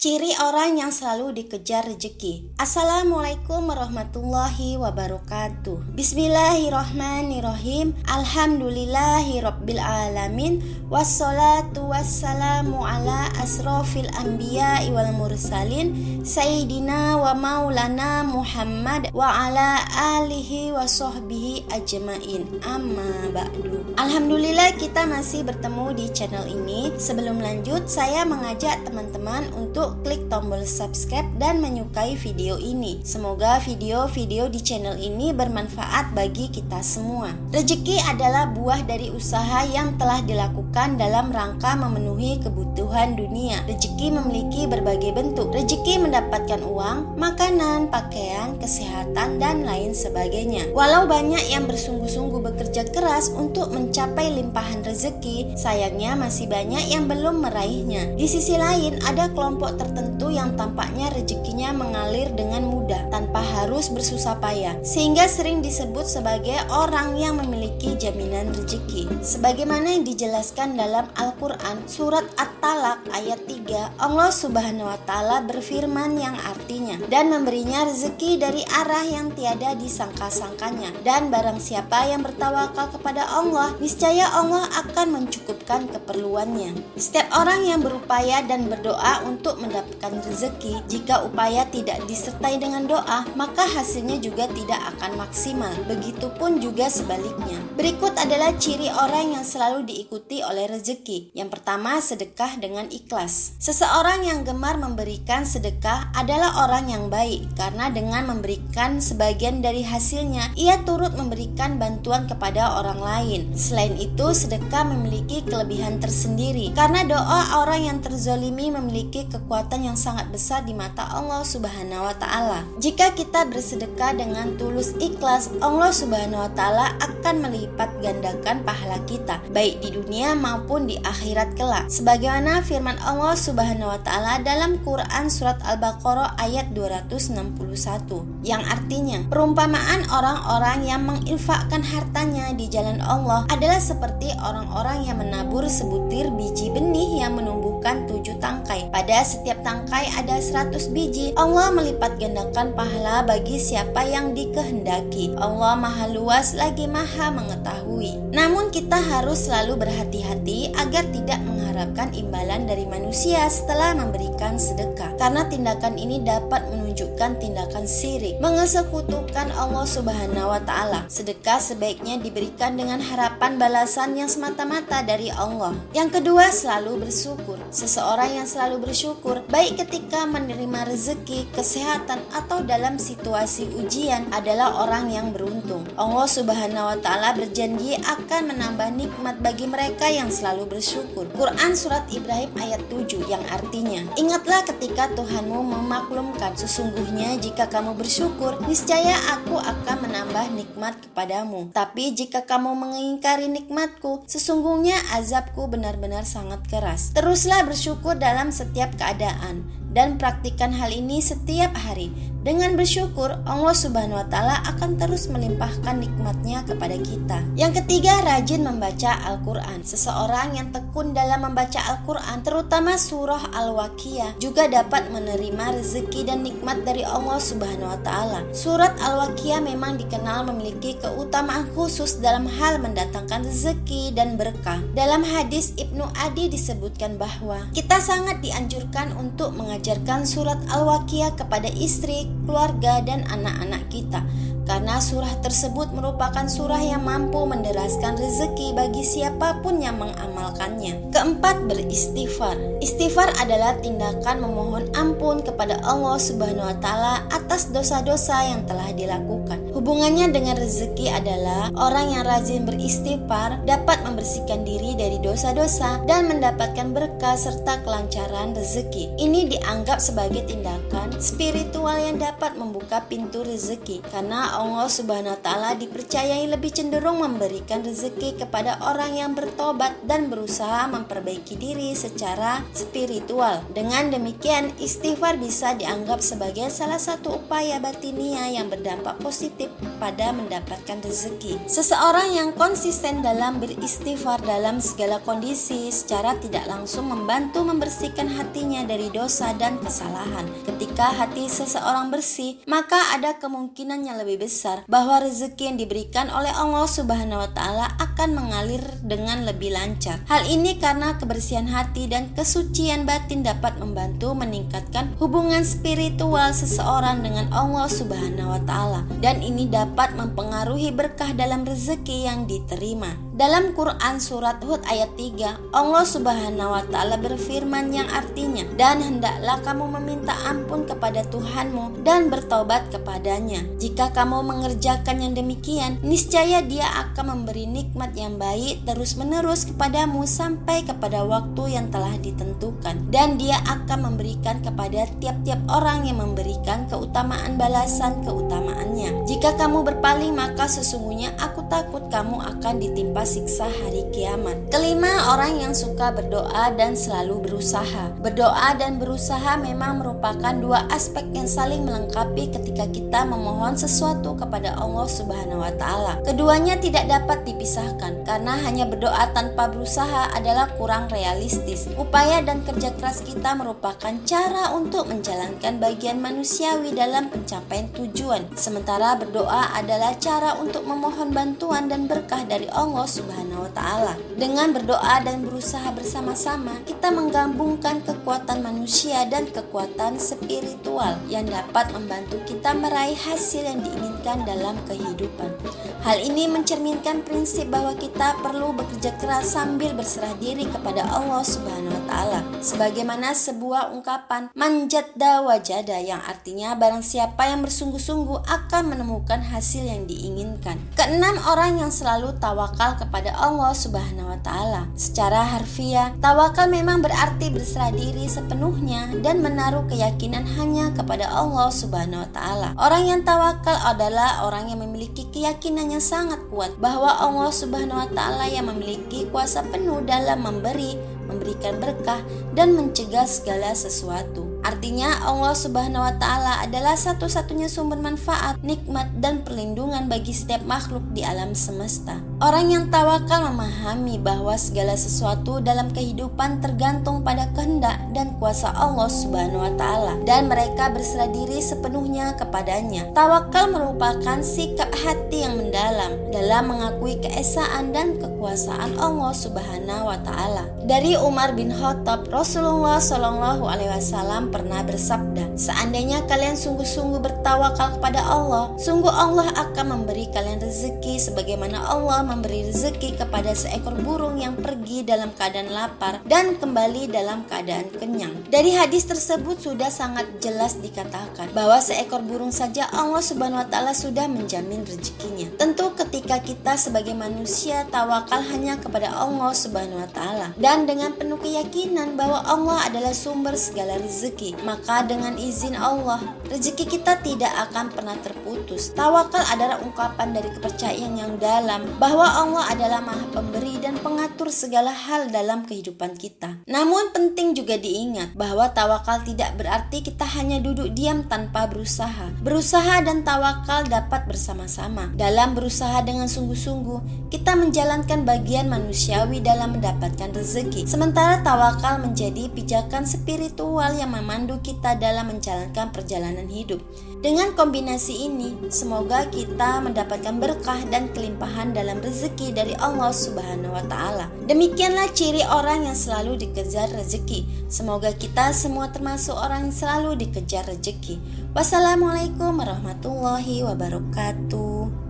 Ciri orang yang selalu dikejar rezeki. Assalamualaikum warahmatullahi wabarakatuh. Bismillahirrahmanirrahim. Alhamdulillahirabbil alamin. Wassalatu wassalamu ala asrofil anbiya'i wal mursalin Sayyidina wa maulana Muhammad wa ala alihi wa sahbihi ajmain. Amma ba'du. Alhamdulillah kita masih bertemu di channel ini. Sebelum lanjut, saya mengajak teman-teman untuk klik tombol subscribe dan menyukai video ini. Semoga video-video di channel ini bermanfaat bagi kita semua. Rezeki adalah buah dari usaha yang telah dilakukan dalam rangka memenuhi kebutuhan dunia. Rezeki memiliki berbagai bentuk. Rezeki mendapatkan uang, makanan, pakaian, kesehatan, dan lain sebagainya. Walau banyak yang bersungguh-sungguh bekerja keras untuk mencapai limpahan rezeki, sayangnya masih banyak yang belum meraihnya. Di sisi lain, ada kelompok tertentu yang tampaknya rezekinya mengalir dengan mudah tanpa harus bersusah payah, sehingga sering disebut sebagai orang yang memiliki jaminan rezeki. Sebagaimana yang dijelaskan dalam Al-Quran surat At-Talaq ayat 3, Allah Subhanahu wa Ta'ala berfirman yang artinya, dan memberinya rezeki dari arah yang tiada disangka-sangkanya, dan barang siapa yang bertawakal kepada Allah, niscaya Allah akan mencukupkan keperluannya. Setiap orang yang berupaya dan berdoa untuk mendapatkan rezeki, jika upaya tidak disertai dengan doa, maka hasilnya juga tidak akan maksimal. Begitupun juga sebaliknya. Berikut adalah ciri orang yang selalu diikuti oleh rezeki. Yang pertama, sedekah dengan ikhlas. Seseorang yang gemar memberikan sedekah adalah orang yang baik, karena dengan memberikan sebagian dari hasilnya, ia turut memberikan bantuan kepada orang lain. Selain itu, sedekah memiliki kelebihan tersendiri, karena doa orang yang terzolimi memiliki kekuatan yang sangat besar di mata Allah Subhanahu wa Ta'ala. Jika kita bersedekah dengan tulus ikhlas, Allah Subhanahu wa Ta'ala akan melipat gandakan pahala kita, baik di dunia maupun di akhirat kelak. Sebagaimana firman Allah Subhanahu wa Ta'ala dalam Quran surat Al-Baqarah ayat 261, yang artinya, perumpamaan orang-orang yang menginfakkan hartanya di jalan Allah adalah seperti orang-orang yang menabur sebutir biji benih yang menumbuhkan 7 tangkai. Pada setiap tangkai ada 100 biji. Allah melipat gandakan pahala bagi siapa yang dikehendaki. Allah maha luas lagi maha mengetahui. Namun kita harus selalu berhati-hati agar tidak mengharapkan imbalan dari manusia setelah memberikan sedekah, karena tindakan ini dapat menunjukkan tindakan syirik, mengesekutukan Allah Subhanahu wa Ta'ala. Sedekah sebaiknya diberikan dengan harapan balasan yang semata-mata dari Allah. Yang kedua, selalu bersyukur. Seseorang yang selalu bersyukur, baik ketika menerima rezeki, kesehatan, atau dalam situasi ujian, adalah orang yang beruntung. Allah Subhanahu wa Ta'ala berjanji akan menambah nikmat bagi mereka yang selalu bersyukur. Quran surat Ibrahim ayat 7, yang artinya, ingatlah ketika Tuhanmu memaklumkan, sesungguhnya jika kamu bersyukur, niscaya aku akan menambah nikmat kepadamu. Tapi jika kamu mengingkari nikmatku, sesungguhnya azabku benar-benar sangat keras. Teruslah bersyukur dalam setiap keadaan, dan praktikkan hal ini setiap hari. Dengan bersyukur, Allah Subhanahu wa Ta'ala akan terus melimpahkan nikmatnya kepada kita. Yang ketiga, rajin membaca Al-Quran. Seseorang yang tekun dalam membaca Al-Quran, terutama surah Al-Waqiah, juga dapat menerima rezeki dan nikmat dari Allah Subhanahu wa Ta'ala. Surat Al-Waqiah memang dikenal memiliki keutamaan khusus dalam hal mendatangkan rezeki dan berkah. Dalam hadis Ibnu Adi disebutkan bahwa kita sangat dianjurkan untuk mengajarkan surat Al-Waqiah kepada istri, keluarga, dan anak-anak kita, karena surah tersebut merupakan surah yang mampu menderaskan rezeki bagi siapapun yang mengamalkannya. Keempat, beristighfar. Istighfar adalah tindakan memohon ampun kepada Allah Subhanahu wa Ta'ala atas dosa-dosa yang telah dilakukan. Hubungannya dengan rezeki adalah orang yang rajin beristighfar dapat membersihkan diri dari dosa-dosa dan mendapatkan berkah serta kelancaran rezeki. Ini dianggap sebagai tindakan spiritual yang dapat membuka pintu rezeki, karena karena Allah Subhanahu wa Ta'ala dipercayai lebih cenderung memberikan rezeki kepada orang yang bertobat dan berusaha memperbaiki diri secara spiritual. Dengan demikian, istighfar bisa dianggap sebagai salah satu upaya batinia yang berdampak positif pada mendapatkan rezeki. Seseorang yang konsisten dalam beristighfar dalam segala kondisi secara tidak langsung membantu membersihkan hatinya dari dosa dan kesalahan. Ketika hati seseorang bersih, maka ada kemungkinan yang lebih besar bahwa rezeki yang diberikan oleh Allah Subhanahu wa Ta'ala akan mengalir dengan lebih lancar. Hal ini karena kebersihan hati dan kesucian batin dapat membantu meningkatkan hubungan spiritual seseorang dengan Allah Subhanahu wa Ta'ala, dan ini dapat mempengaruhi berkah dalam rezeki yang diterima. Dalam Quran surat Hud ayat 3, Allah Subhanahu wa Ta'ala berfirman yang artinya, "Dan hendaklah kamu meminta ampun kepada Tuhanmu dan bertobat kepadanya. Jika kamu mengerjakan yang demikian, niscaya Dia akan memberi nikmat yang baik terus-menerus kepadamu sampai kepada waktu yang telah ditentukan, dan Dia akan memberikan kepada tiap-tiap orang yang memberikan keutamaan balasan keutamaannya. Jika kamu berpaling, maka sesungguhnya aku takut kamu akan ditimpa siksa hari kiamat." Kelima, orang yang suka berdoa dan selalu berusaha. Berdoa dan berusaha memang merupakan dua aspek yang saling melengkapi ketika kita memohon sesuatu kepada Allah Subhanahu wa Ta'ala. Keduanya tidak dapat dipisahkan karena hanya berdoa tanpa berusaha adalah kurang realistis. Upaya dan kerja keras kita merupakan cara untuk menjalankan bagian manusiawi dalam pencapaian tujuan, sementara berdoa adalah cara untuk memohon bantuan dan berkah dari Allah Subhanahu wa Ta'ala. Dengan berdoa dan berusaha bersama-sama, kita menggabungkan kekuatan manusia dan kekuatan spiritual yang dapat membantu kita meraih hasil yang diinginkan dalam kehidupan. Hal ini mencerminkan prinsip bahwa kita perlu bekerja keras sambil berserah diri kepada Allah Subhanahu wa Ta'ala. Sebagaimana sebuah ungkapan man jadda wajada, yang artinya barang siapa yang bersungguh-sungguh akan menemukan hasil yang diinginkan. Keenam, orang yang selalu tawakal kepada Allah Subhanahu wa Ta'ala. Secara harfiah, tawakal memang berarti berserah diri sepenuhnya dan menaruh keyakinan hanya kepada Allah Subhanahu wa Ta'ala. Orang yang tawakal adalah orang yang memiliki keyakinan yang sangat kuat bahwa Allah Subhanahu wa Ta'ala yang memiliki kuasa penuh dalam memberikan berkah dan mencegah segala sesuatu. Artinya Allah Subhanahu wa Ta'ala adalah satu-satunya sumber manfaat, nikmat, dan perlindungan bagi setiap makhluk di alam semesta. Orang yang tawakal memahami bahwa segala sesuatu dalam kehidupan tergantung pada kehendak dan kuasa Allah Subhanahu wa Ta'ala, dan mereka berserah diri sepenuhnya kepadanya. Tawakal merupakan sikap hati yang mendalam dalam mengakui keesaan dan kekuasaan Allah Subhanahu wa Ta'ala. Dari Umar bin Khattab, Rasulullah Shallallahu alaihi wasallam pernah bersabda, "Seandainya kalian sungguh-sungguh bertawakal kepada Allah, sungguh Allah akan memberi kalian rezeki sebagaimana Allah memberi rezeki kepada seekor burung yang pergi dalam keadaan lapar dan kembali dalam keadaan kenyang." Dari hadis tersebut sudah sangat jelas dikatakan bahwa seekor burung saja Allah Subhanahu wa Ta'ala sudah menjamin rezekinya. Tentu ketika kita sebagai manusia tawakal hanya kepada Allah Subhanahu wa Ta'ala dan dengan penuh keyakinan bahwa Allah adalah sumber segala rezeki, maka dengan izin Allah, rezeki kita tidak akan pernah terputus. Tawakal adalah ungkapan dari kepercayaan yang dalam bahwa Allah adalah Maha Pemberi dan pengatur segala hal dalam kehidupan kita. Namun penting juga diingat bahwa tawakal tidak berarti kita hanya duduk diam tanpa berusaha. Berusaha dan tawakal dapat bersama-sama. Dalam berusaha dengan sungguh-sungguh, kita menjalankan bagian manusiawi dalam mendapatkan rezeki. Sementara tawakal menjadi pijakan spiritual yang memandu kita dalam menjalankan perjalanan hidup. Dengan kombinasi ini, semoga kita mendapatkan berkah dan kelimpahan dalam rezeki dari Allah Subhanahu wa Ta'ala. Demikianlah ciri orang yang selalu dikejar rezeki. Semoga kita semua termasuk orang yang selalu dikejar rezeki. Wassalamualaikum warahmatullahi wabarakatuh.